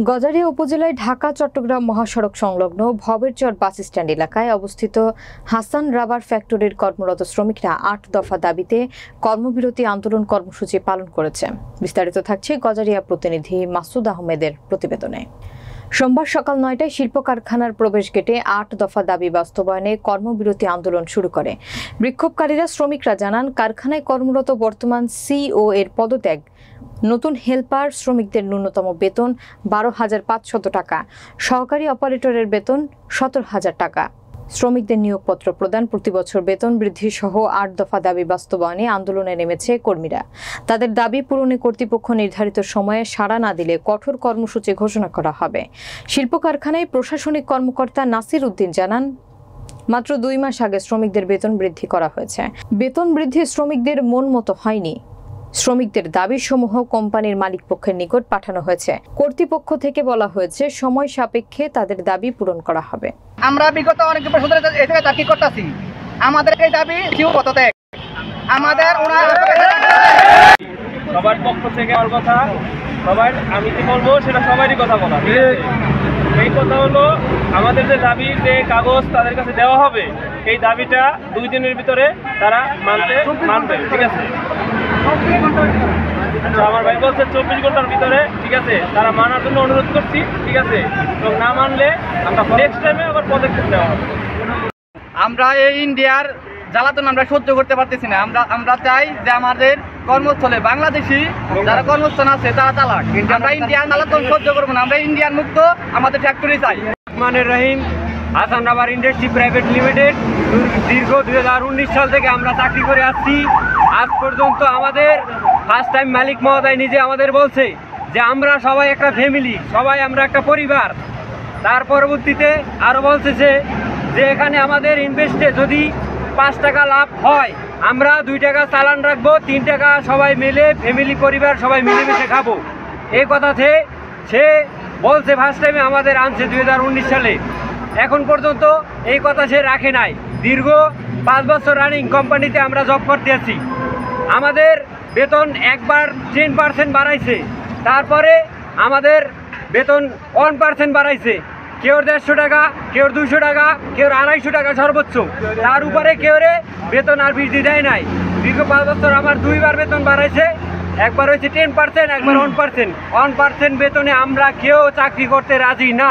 গজারিয়া উপজেলায় ঢাকা-চট্টগ্রাম মহাসড়ক সংলগ্ন ভবেরচর বাস স্ট্যান্ড এলাকায় অবস্থিত হাসান রাবার ফ্যাক্টরির কর্মরত শ্রমিকরা ৮ দফা দাবিতে কর্মবিরতি আন্দোলন কর্মসূচি পালন করেছে। বিস্তারিত থাকছে গজারিয়া প্রতিনিধি মাসুদ আহমেদের প্রতিবেদনে। সোমবার সকাল ৯টায় শিল্প কারখানার প্রবেশ গেটে ৮ দফা দাবি বাস্তবায়নে কর্মবিরতি আন্দোলন শুরু করে। বিক্ষোভকারীরা শ্রমিকরা জানান, কারখানায় কর্মরত বর্তমান সিও এর পদত্যাগ, নতুন হেল্পার শ্রমিকদের ন্যূনতম বেতন ১২,৫০০ টাকা, সহকারী অপারেটরের বেতন ১৭,০০০ টাকা, শ্রমিকদের নিয়োগপত্র প্রদান, প্রতিবছর বেতন বৃদ্ধি সহ ৮ দফা দাবি বাস্তবায়নে আন্দোলনে নেমেছে কর্মীরা। তাদের দাবি পূরণে কর্তৃপক্ষ নির্ধারিত সময়ে সাড়া না দিলে কঠোর কর্মসূচি ঘোষণা করা হবে। শিল্প কারখানায় প্রশাসনিক কর্মকর্তা নাসির উদ্দিন জানান, মাত্র ২ মাস আগে শ্রমিকদের বেতন বৃদ্ধি করা হয়েছে। বেতন বৃদ্ধি শ্রমিকদের মন মতো হয়নি। শ্রমিকদের দাবিসমূহ কোম্পানির মালিকপক্ষের নিকট পাঠানো হয়েছে। কর্তৃপক্ষ থেকে বলা হয়েছে সময় সাপেক্ষে তাদের দাবি পূরণ করা হবে। আমরা বিগত অনেক বছর ধরে এই থেকে চাকরি করতেছি, আমাদের এই দাবি সিও পদত্যাগ। আমাদের সবার পক্ষ থেকে আমার কথা, সবাই আমি কি বলবো সেটা সবারই কথা বলা। এই কথা হলো, আমাদের যে দাবি, যে কাগজ তাদের কাছে দেওয়া হবে, এই দাবিটা 2 দিনের ভিতরে তারা মানবে। ঠিক আছে, আমার ভাই বলছে 24 ঘন্টার ভিতরে, ঠিক আছে, তারা মানার জন্য অনুরোধ করছি। ঠিক আছে, এবং না মানলে আমরা নেক্সট টাইমে আবার পদক্ষেপ দেওয়া হবে। আমরা এই ইন্ডিয়ার জ্বালাতন আমরা সহ্য করতে পারতেছি না। আমরা চাই যে আমাদের কর্মস্থলে বাংলাদেশি যারা কর্মস্থান আছে তারা চালাক। আমরা ইন্ডিয়ান জ্বালাতন সহ্য করবো না। আমরা ইন্ডিয়ান মুক্ত আমাদের ফ্যাক্টরি চাই। Rahmanur Rahim, Hasan rubber industry private limited. দীর্ঘ 2019 সাল থেকে আমরা চাকরি করে আসছি। আজ পর্যন্ত আমাদের ফার্স্ট টাইম মালিক মহোদয় নিজে আমাদের বলছে যে আমরা সবাই একটা ফ্যামিলি, সবাই আমরা একটা পরিবার। তার পরবর্তীতে আরও বলছে যে এখানে আমাদের ইনভেস্টে যদি 5 টাকা লাভ হয়, আমরা 2 টাকা চালান রাখবো, 3 টাকা সবাই মিলে ফ্যামিলি পরিবার সবাই মিলেমিশে খাবো। এই কথাতে সে বলছে ফার্স্ট টাইমে আমাদের আনছে 2019 সালে। এখন পর্যন্ত এই কথা সে রাখে নাই। দীর্ঘ 5 বছর রানিং কোম্পানিতে আমরা জব করতে আছি। আমাদের বেতন একবার 10% বাড়াইছে, তারপরে আমাদের বেতন 1% বাড়াইছে। কেউ 150 টাকা, কেউ 200 টাকা, কেউ 250 টাকা সর্বোচ্চ। তার উপরে কেউ বেতন আর বৃদ্ধি দেয় নাই। দীর্ঘ 5 বছর আমার 2বার বেতন বাড়াইছে। একবার হয়েছে 10%, একবার 1%। 1% বেতনে আমরা কেউ চাকরি করতে রাজি না।